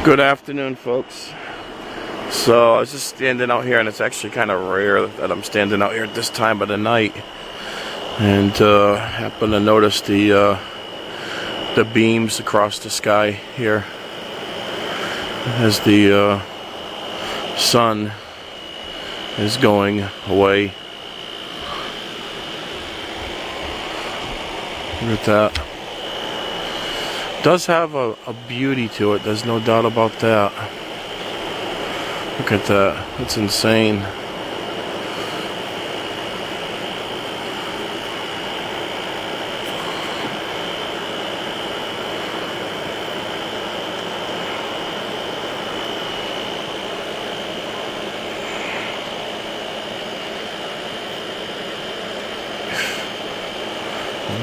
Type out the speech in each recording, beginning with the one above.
Good afternoon, folks. So I was just standing out here, and it's actually kind of rare that I'm standing out here at this time of the night, and happened to notice the beams across the sky here as the sun is going away. Look at that. Does have a beauty to it, there's no doubt about that. Look at that, it's insane.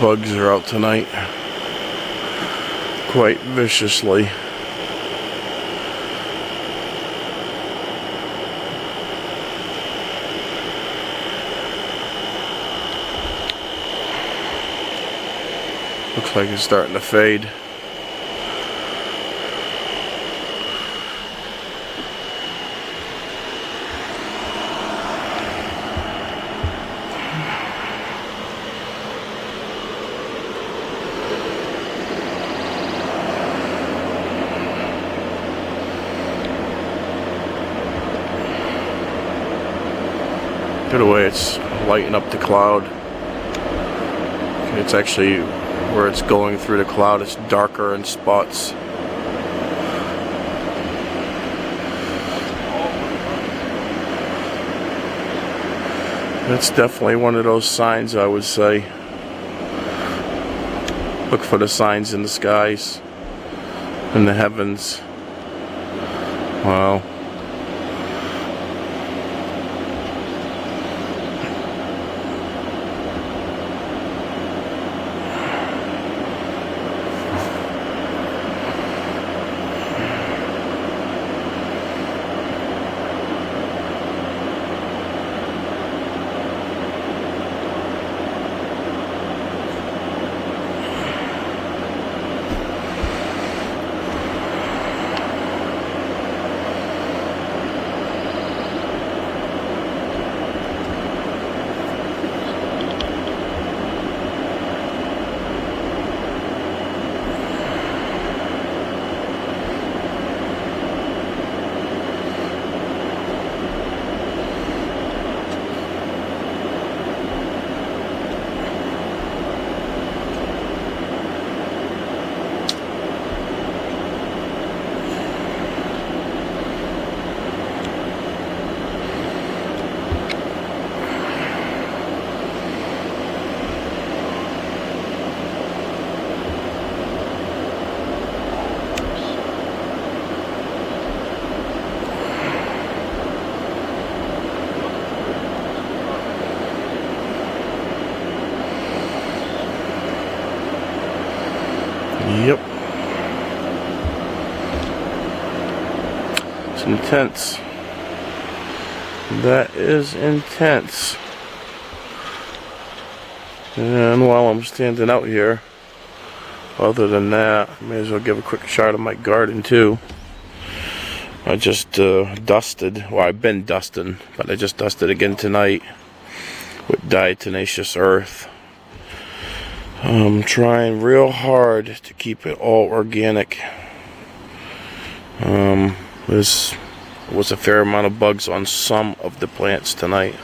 Bugs are out tonight quite viciously. Looks like it's starting to fade. Good away, it's lighting up the cloud. It's actually where it's going through the cloud, it's darker in spots. That's definitely one of those signs, I would say. Look for the signs in the skies, in the heavens. Wow. Yep. It's intense. That is intense. And while I'm standing out here, other than that, I may as well give a quick shot of my garden too. I just dusted, well, I've been dusting, but I just dusted again tonight with diatomaceous earth. I'm trying real hard to keep it all organic. There was a fair amount of bugs on some of the plants tonight.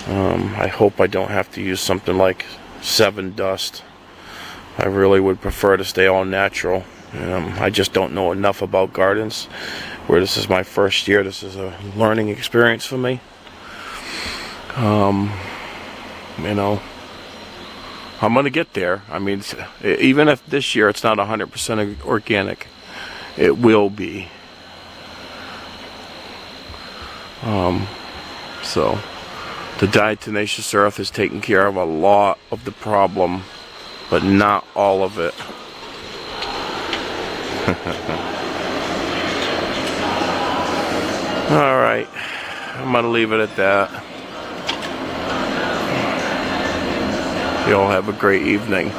I hope I don't have to use something like 7 dust. I really would prefer to stay all natural. I just don't know enough about gardens. Where this is my first year, this is a learning experience for me. You know, I'm gonna get there. I mean, even if this year it's not 100% organic, it will be. So the diatomaceous earth is taking care of a lot of the problem, but not all of it. All right, I'm gonna leave it at that. You all have a great evening.